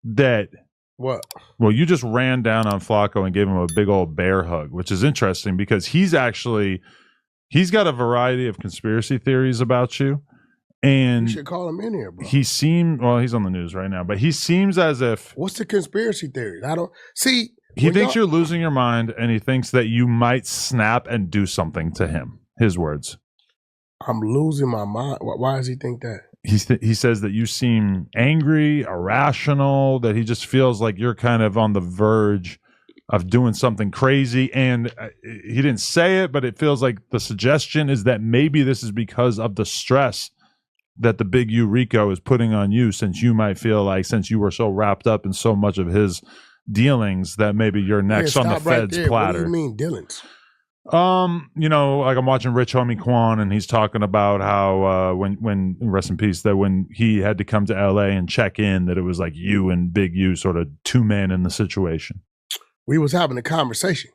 that What? Well, you just ran down on Flacco and gave him a big old bear hug, which is interesting because he's got a variety of conspiracy theories about you. And you should call him in here, bro. he's on the news right now, but he seems as if what's the conspiracy theory? I don't see. He thinks you're losing your mind, and he thinks that you might snap and do something to him. His words. I'm losing my mind. Why does he think that? He says that you seem angry, irrational, that he just feels like you're kind of on the verge of doing something crazy. And he didn't say it, but it feels like the suggestion is that maybe this is because of the stress that the big Rico is putting on you, since you might feel like, since you were so wrapped up in so much of his dealings, that maybe you're next on the Fed's platter. What do you mean dealings? Like I'm watching Rich Homie Quan, and he's talking about how when rest in peace, that when he had to come to LA and check in, that it was like you and Big U sort of two men in the situation. We was having a conversation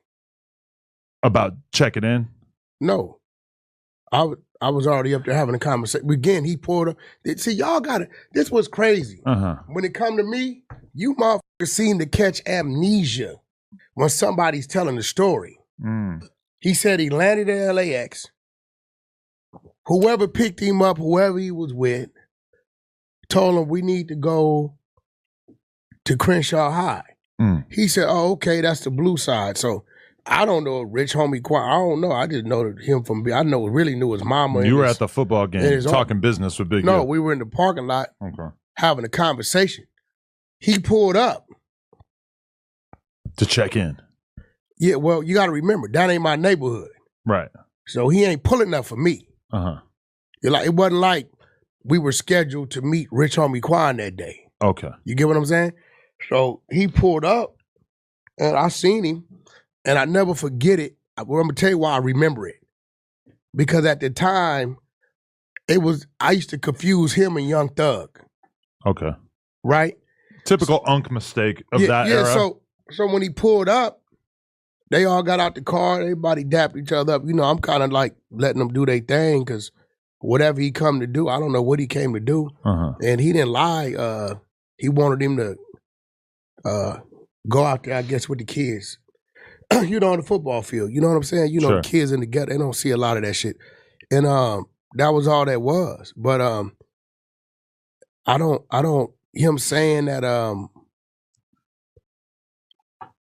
about checking in. No, I was already up there having a conversation. Again, he pulled up. See, y'all got it. This was crazy. When it come to me, you motherfuckers seem to catch amnesia when somebody's telling the story. He said he landed at LAX. Whoever picked him up, whoever he was with, told him we need to go to Crenshaw High. He said, oh, okay, that's the blue side. So I don't know Rich Homie Quan. I don't know. I just know him from, really knew his mama. You were at the football game talking business with Big U. No, we were in the parking lot having a conversation. He pulled up. To check in. Yeah, well, you got to remember, that ain't my neighborhood. Right. So he ain't pulling up for me. It wasn't like we were scheduled to meet Rich Homie Quan that day. Okay. You get what I'm saying? So he pulled up, and I seen him, and I never forget it. I'm going to tell you why I remember it. Because at the time, I used to confuse him and Young Thug. Okay. Right? Typical unk mistake of that era. So when he pulled up, they all got out the car. Everybody dapped each other up. I'm kind of like letting them do their thing because whatever he come to do, I don't know what he came to do. And he didn't lie. He wanted him to go out there, I guess, with the kids. On the football field. You know what I'm saying? Sure. Kids in the ghetto, they don't see a lot of that shit. And that was all that was. But I don't, him saying that,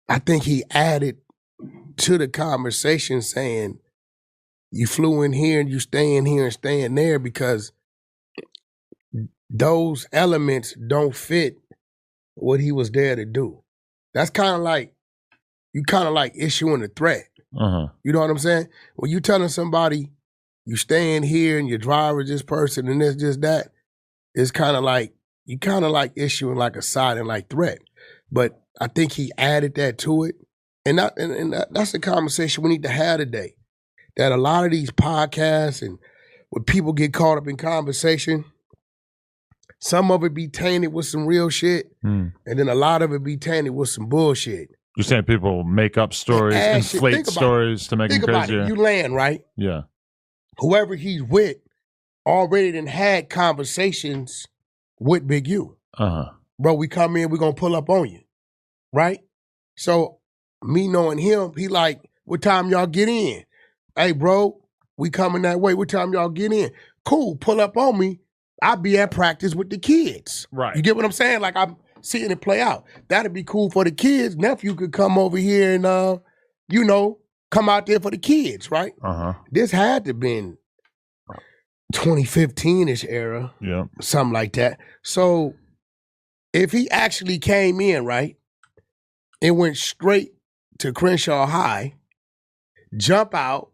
I think he added to the conversation saying, you flew in here and you staying here and staying there because those elements don't fit what he was there to do. That's kind of like, you kind of like issuing a threat. You know what I'm saying? When you telling somebody you staying here and your driver is this person and this, just that, it's kind of like, you kind of like issuing like a silent like threat. But I think he added that to it. And that's the conversation we need to have today. That a lot of these podcasts and when people get caught up in conversation, some of it be tainted with some real shit, and then a lot of it be tainted with some bullshit. You're saying people make up stories, inflate stories to make them crazier? You land, right? Yeah. Whoever he's with already done had conversations with Big U. Bro, we come in, we're going to pull up on you, right? So me knowing him, he like, what time y'all get in? Hey, bro, we coming that way. What time y'all get in? Cool, pull up on me. I'll be at practice with the kids. Right. You get what I'm saying? Like I'm seeing it play out. That'd be cool for the kids. Nephew could come over here and, come out there for the kids, right? This had to been 2015-ish era. Yeah. Something like that. So if he actually came in, right, and went straight to Crenshaw High, jump out,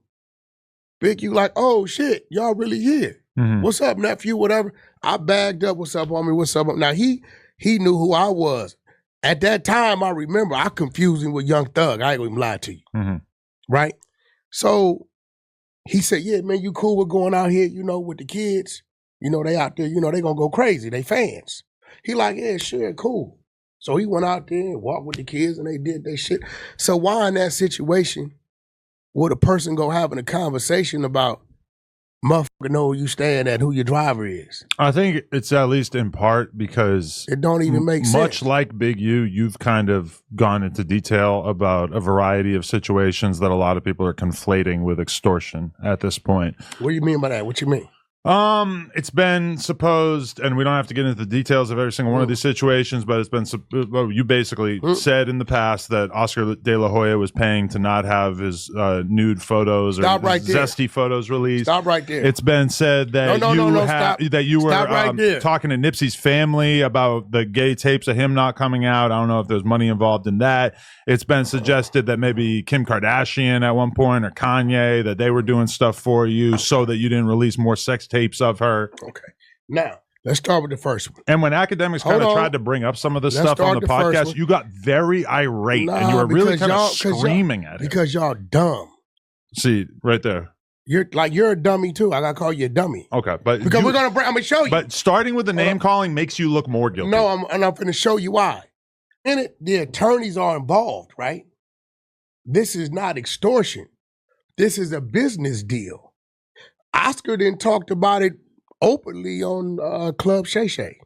Big U like, oh shit, y'all really here. What's up, nephew, whatever. I bagged up, what's up, homie, what's up? Now he knew who I was. At that time, I remember, I confused him with Young Thug. I ain't gonna even lie to you. Right? So he said, yeah, man, you cool with going out here, with the kids? They out there, they gonna go crazy. They fans. He like, yeah, sure, cool. So he went out there and walked with the kids and they did their shit. So why in that situation would a person go having a conversation about motherfucker know where you staying at, who your driver is. I think it's at least in part because It don't even make sense. much like Big U, you've kind of gone into detail about a variety of situations that a lot of people are conflating with extortion at this point. What do you mean by that? What you mean? It's been supposed, and we don't have to get into the details of every single one of these situations, but it's been, you basically said in the past that Oscar De La Hoya was paying to not have his nude photos or zesty photos released. Stop right there. It's been said that that you were talking to Nipsey's family about the gay tapes of him not coming out. I don't know if there's money involved in that. It's been suggested that maybe Kim Kardashian at one point or Kanye, that they were doing stuff for you so that you didn't release more sex tapes of her. Okay. Now, let's start with the first one. And when academics kind of tried to bring up some of this stuff on the podcast, you got very irate and you were really kind of screaming at it. Because y'all dumb. See, right there. You're a dummy too. I gotta call you a dummy. Okay, but because I'm gonna show you. But starting with the name calling makes you look more guilty. No, I'm gonna show you why. In it, the attorneys are involved, right? This is not extortion. This is a business deal. Oscar then talked about it openly on Club Shay Shay,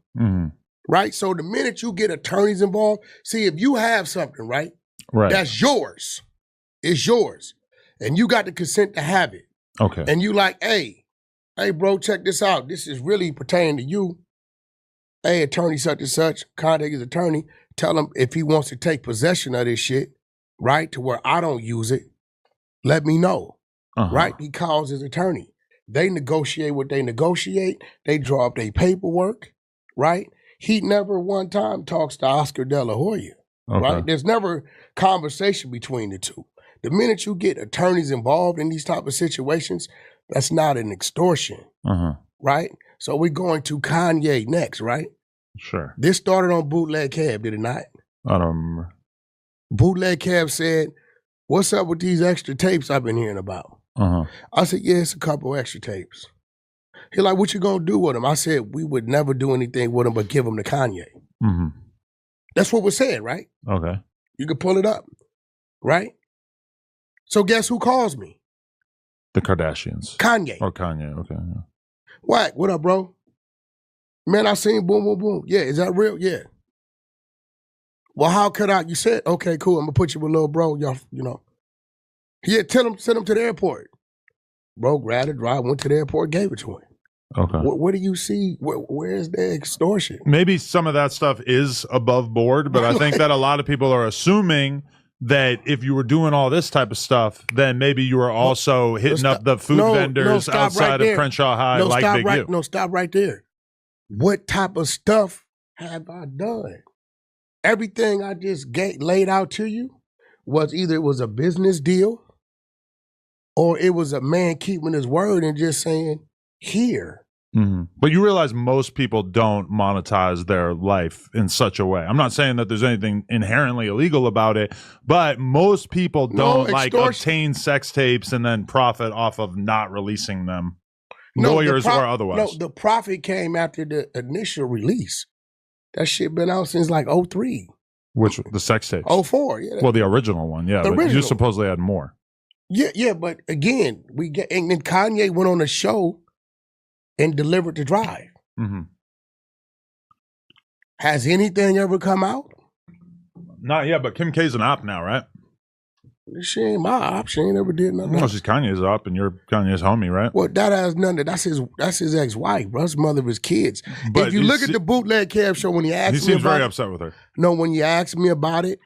right? So the minute you get attorneys involved, see, if you have something, right? That's yours. It's yours. And you got the consent to have it. Okay. And you like, hey, bro, check this out. This is really pertaining to you. Hey, attorney such and such, contact his attorney. Tell him if he wants to take possession of this shit, right, to where I don't use it, let me know, right? He calls his attorney. They negotiate what they negotiate. They draw up their paperwork, right? He never one time talks to Oscar De La Hoya, right? There's never conversation between the two. The minute you get attorneys involved in these type of situations, that's not an extortion, right? So we're going to Kanye next, right? Sure. This started on Bootleg Cab, did it not? I don't remember. Bootleg Cab said, what's up with these extra tapes I've been hearing about? I said, yeah, it's a couple extra tapes. He like, what you gonna do with them? I said, we would never do anything with them but give them to Kanye. That's what was said, right? Okay. You can pull it up, right? So guess who calls me? The Kardashians. Kanye. Or Kanye, okay. Yeah. Wack, what up, bro? Man, I seen boom, boom, boom. Yeah, is that real? Yeah. Well, how could I? You said, okay, cool, I'm gonna put you with little bro, y'all, you know. Yeah, send him to the airport. Bro, grabbed a drive, went to the airport, gave it to him. Okay. What do you see? Where's the extortion? Maybe some of that stuff is above board, but I think that a lot of people are assuming that if you were doing all this type of stuff, then maybe you were also hitting up the food vendors outside of Crenshaw High like Big U. No, stop right there. What type of stuff have I done? Everything I just laid out to you was either it was a business deal or it was a man keeping his word and just saying, here. But you realize most people don't monetize their life in such a way. I'm not saying that there's anything inherently illegal about it, but most people don't obtain sex tapes and then profit off of not releasing them, lawyers or otherwise. No, the profit came after the initial release. That shit been out since like 03. Which, the sex tapes? 04, yeah. Well, the original one, yeah. But you supposedly had more. Yeah, but again, and then Kanye went on a show and delivered the drive. Has anything ever come out? Not yet, but Kim K's an op now, right? She ain't my op. She ain't ever did nothing. No, she's Kanye's op, and you're Kanye's homie, right? Well, that has nothing. That's his ex-wife, bro. That's the mother of his kids. But if you look at the Bootleg Cab show, when he asked me about it. He seems very upset with her. No, when you asked me about it,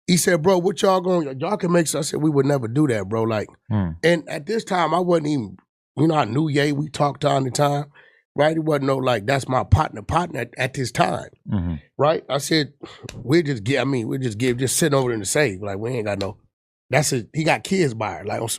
he said, bro, what y'all going, y'all can make, so I said, we would never do that, bro. Like, and at this time, I wasn't even, I knew Ye, we talked time to time, right? It wasn't no, like, that's my partner at this time, right? I said, just sitting over in the safe. Like, we ain't got no, he got kids by her, like,